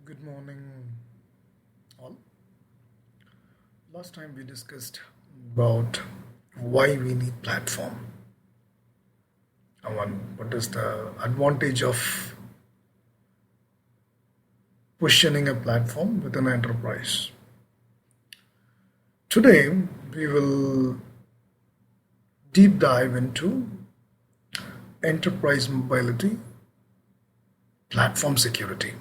Good morning, all. Last time we discussed about why we need platform and what is the advantage of positioning a platform within an enterprise. Today we will deep dive into enterprise mobility platform security.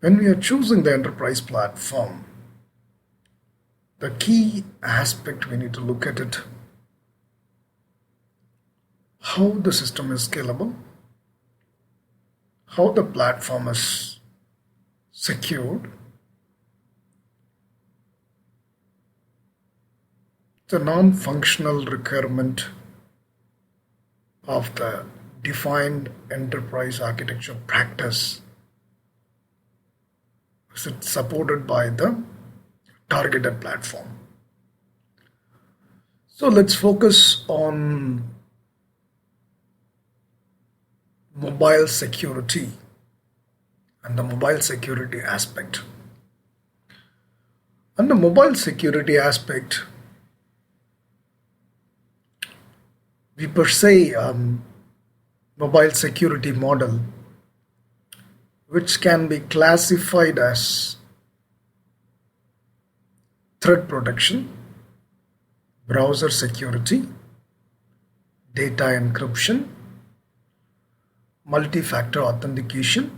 When we are choosing the enterprise platform, the key aspect we need to look at it, how the system is scalable, how the platform is secured, the non-functional requirement of the defined enterprise architecture practice. Is it supported by the targeted platform? So let's focus on mobile security and the mobile security aspect. And the mobile security aspect, we per se mobile security model which can be classified as threat protection, browser security, data encryption, multi-factor authentication,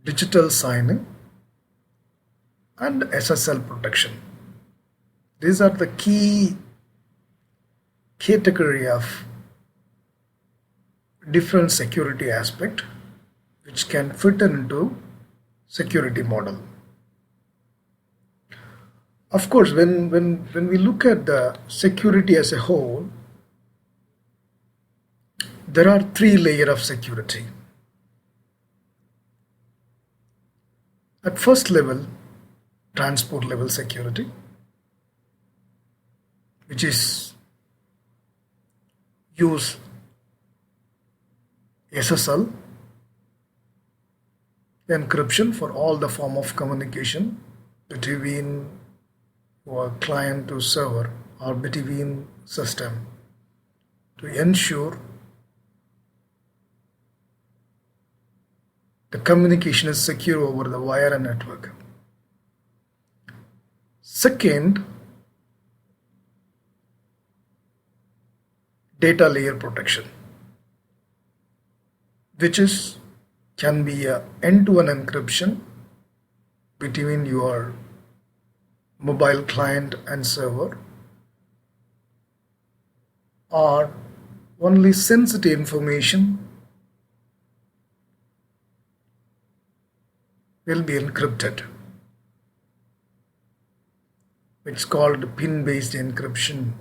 digital sign-in, and SSL protection. These are the key category of different security aspect which can fit into security model. Of course, when we look at the security as a whole, there are three layers of security. At first level, transport level security, which is use SSL encryption for all the form of communication between a client to server or between system to ensure the communication is secure over the wire and network. Second, data layer protection, which can be a end-to-end encryption between your mobile client and server, or only sensitive information will be encrypted. It's called pin-based encryption.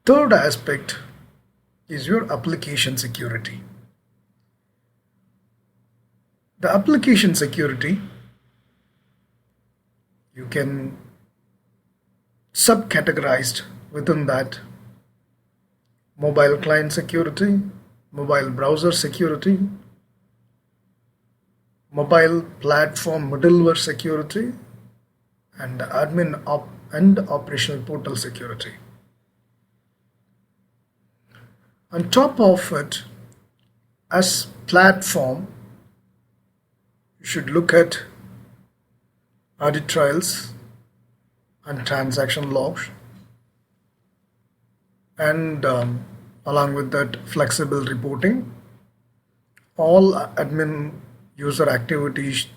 Third aspect is your application security. The application security, you can subcategorized within that: mobile client security, mobile browser security, mobile platform middleware security, and admin and operational portal security. On top of it, as platform, you should look at audit trails and transaction logs, and along with that, flexible reporting. All admin user activities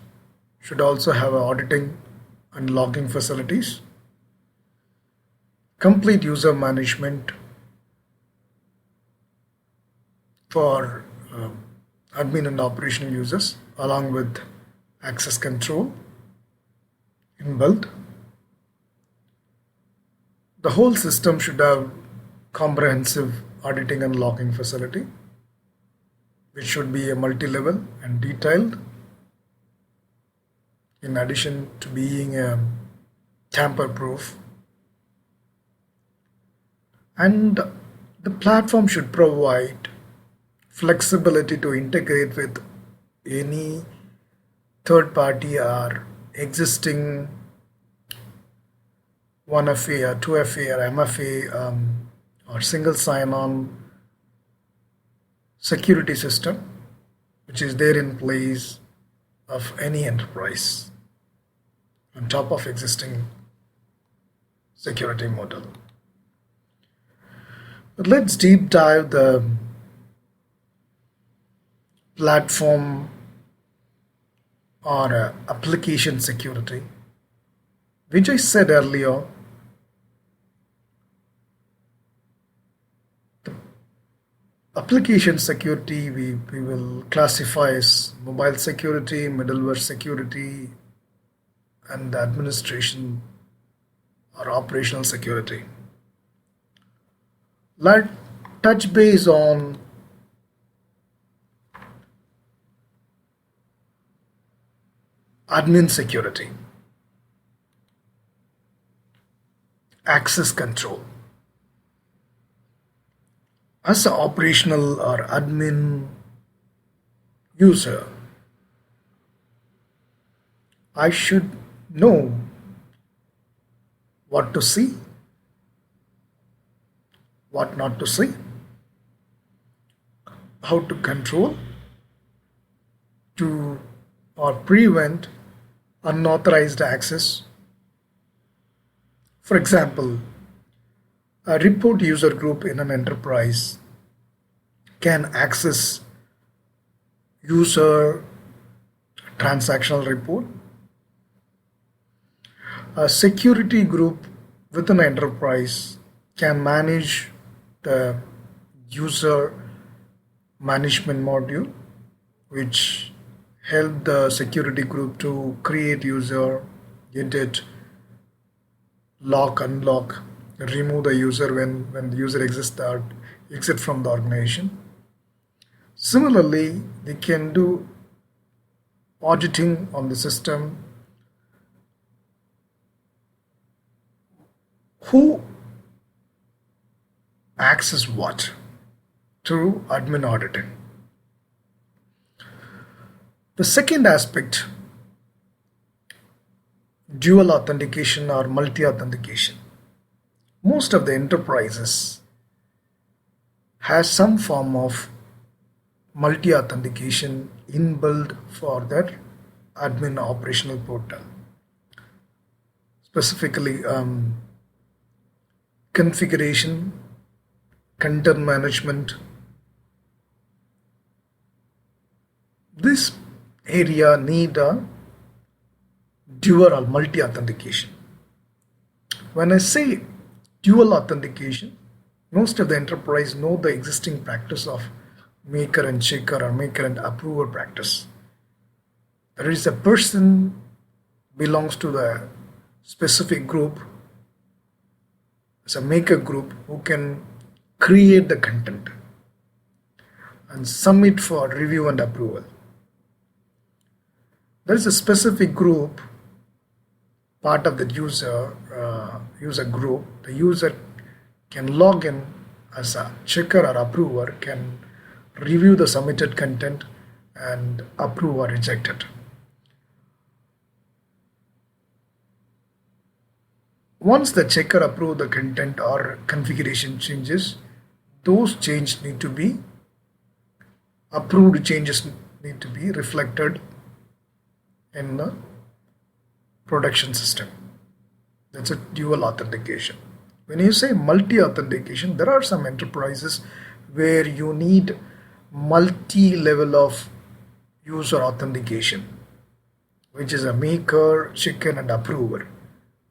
should also have auditing and logging facilities, complete user management for admin and operational users, along with access control inbuilt. The whole system should have comprehensive auditing and logging facility, which should be a multi-level and detailed, in addition to being tamper-proof. And the platform should provide flexibility to integrate with any third party or existing 1FA or 2FA or MFA or single sign-on security system which is there in place of any enterprise on top of existing security model. But let's deep dive the platform or application security, which I said earlier. The application security we will classify as mobile security, middleware security, and the administration or operational security. Let's touch base on admin security, access control. As an operational or admin user, I should know what to see, what not to see, how to control to or prevent unauthorized access. For example, a report user group in an enterprise can access user transactional report. A security group within an enterprise can manage the user management module, which help the security group to create user, edit, lock, unlock, remove the user when the user exit from the organization. Similarly, they can do auditing on the system. Who access what through admin auditing. The second aspect, dual authentication or multi-authentication. Most of the enterprises has some form of multi-authentication inbuilt for their admin operational portal. Specifically, configuration, content management. This area need a dual or multi-authentication. When I say dual authentication, most of the enterprise know the existing practice of maker and checker or maker and approver practice. There is a person belongs to the specific group as a maker group who can create the content and submit for review and approval. There is a specific group, part of the user group. The user can log in as a checker or approver, can review the submitted content and approve or reject it. Once the checker approves the content or configuration changes, those changes need to be approved, changes need to be reflected in the production system. That's a dual authentication. When you say multi-authentication, there are some enterprises where you need multi-level of user authentication, which is a maker, checker, and approver.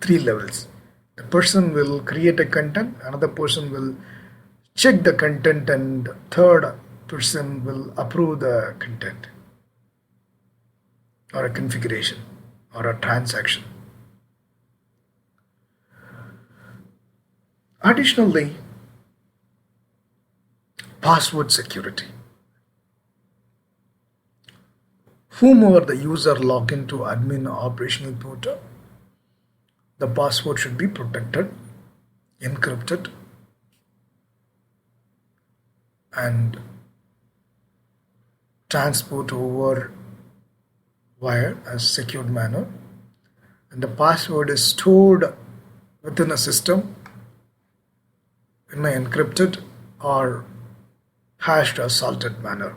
3 levels. The person will create a content, another person will check the content, and third person will approve the content or a configuration or a transaction. Additionally, password security. Whomever the user log into admin operational portal, the password should be protected, encrypted, and transport over wire as secured manner, and the password is stored within a system in an encrypted or hashed or salted manner.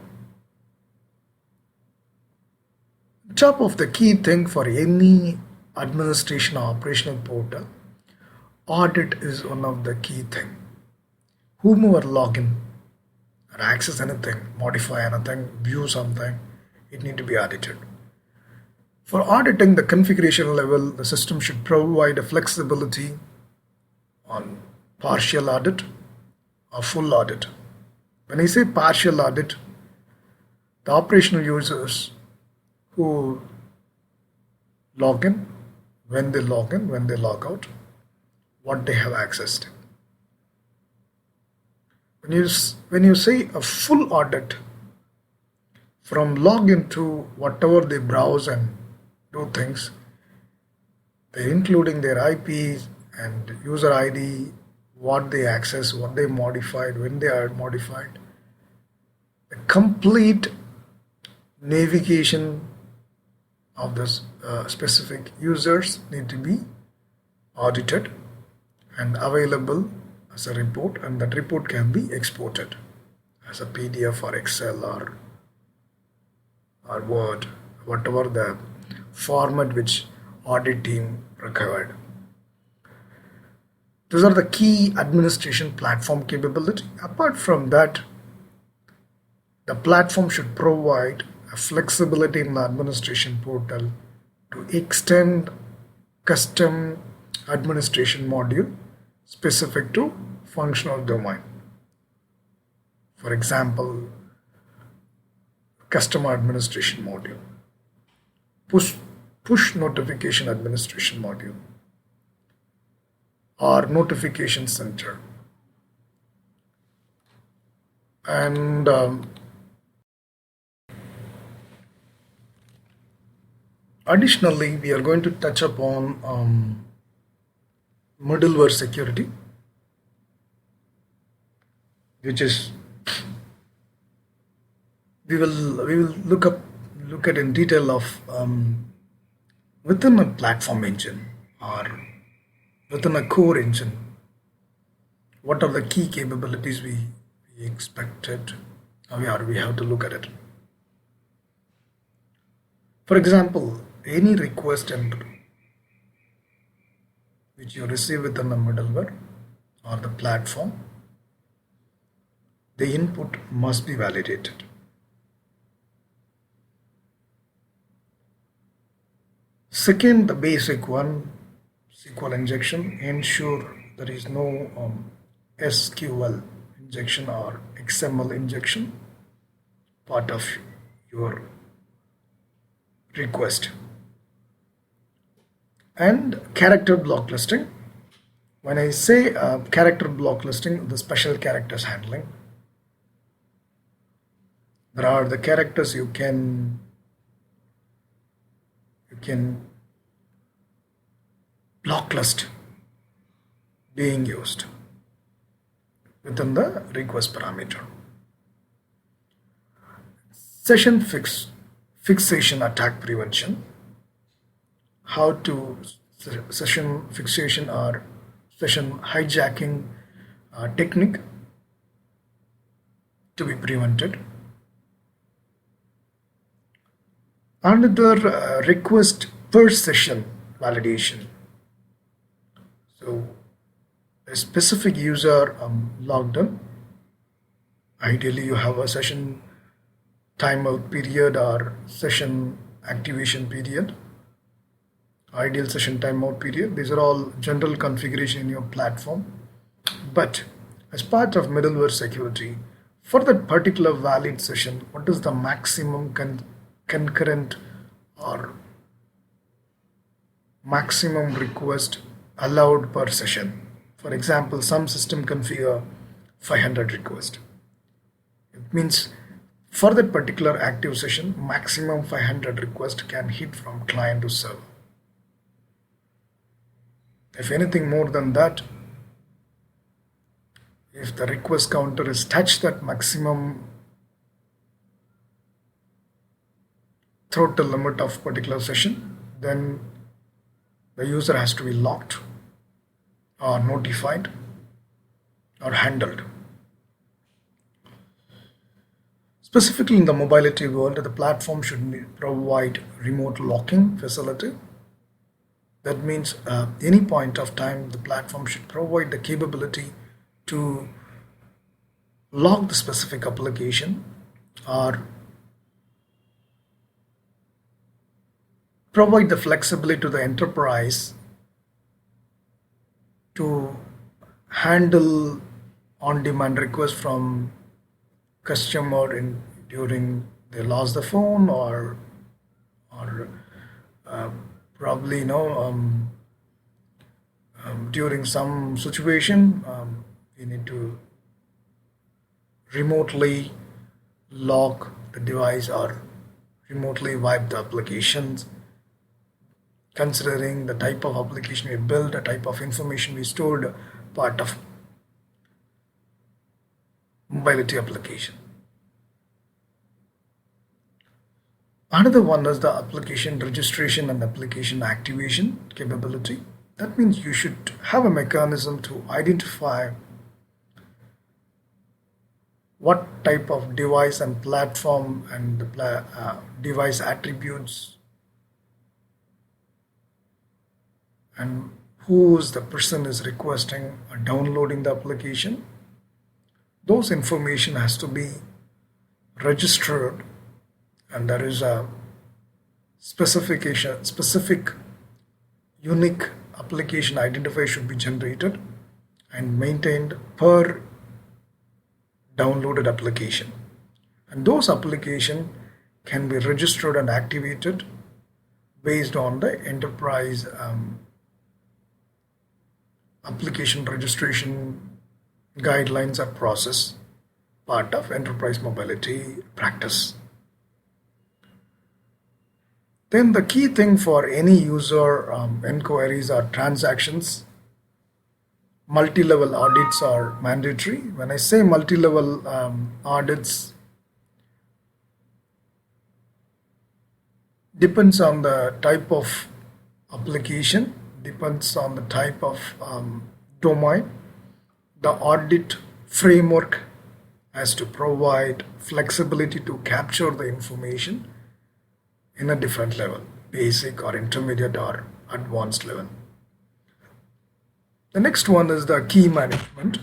Top of the key thing for any administration or operational portal, audit is one of the key thing. Whomever log in or access anything, modify anything, view something, it need to be audited. For auditing the configuration level, the system should provide a flexibility on partial audit or full audit. When I say partial audit, the operational users who log in, when they log in, when they log out, what they have access to. When you say a full audit, from login to whatever they browse and do things, they including their IPs and user ID, what they access, what they modified, when they are modified, the complete navigation of the specific users need to be audited and available as a report, and that report can be exported as a PDF or Excel or Word, whatever the format which audit team required. These are the key administration platform capability. Apart from that, the platform should provide a flexibility in the administration portal to extend custom administration module specific to functional domain. For example, customer administration module, push notification administration module, or notification center. And additionally, we are going to touch upon middleware security, which is we will look at in detail of within a platform engine or within a core engine, what are the key capabilities we expected, we have to look at it. For example, any request which you receive within the middleware or the platform, the input must be validated. Second, the basic one, SQL injection, ensure there is no SQL injection or XML injection part of your request. And character block listing. When I say character block listing, the special characters handling. There are the characters you can block list being used within the request parameter. Session fixation attack prevention. How to session fixation or session hijacking technique to be prevented. Another request per session validation. So a specific user logged in. Ideally, you have a session timeout period or session activation period. Ideal session timeout period. These are all general configuration in your platform. But as part of middleware security, for that particular valid session, what is the maximum concurrent or maximum request allowed per session? For example, some system configure 500 requests. It means for that particular active session, maximum 500 requests can hit from client to server. If anything more than that, if the request counter is touched that maximum throughout the limit of particular session, then the user has to be locked or notified or handled. Specifically in the mobility world, the platform should provide remote locking facility. That means any point of time the platform should provide the capability to lock the specific application or provide the flexibility to the enterprise to handle on-demand requests from customer during they lost the phone or uh, probably during some situation we need to remotely lock the device or remotely wipe the applications, considering the type of application we built, the type of information we stored, part of mobility application. Another one is the application registration and application activation capability. That means you should have a mechanism to identify what type of device and platform and the device attributes and who's the person is requesting or downloading the application. Those information has to be registered, and there is a specific unique application identifier should be generated and maintained per downloaded application, and those applications can be registered and activated based on the enterprise application registration guidelines or process, part of enterprise mobility practice. Then the key thing for any user inquiries or transactions, multi-level audits are mandatory. When I say multi-level audits, depends on the type of application, depends on the type of domain. The audit framework has to provide flexibility to capture the information in a different level, basic or intermediate or advanced level. The next one is the key management.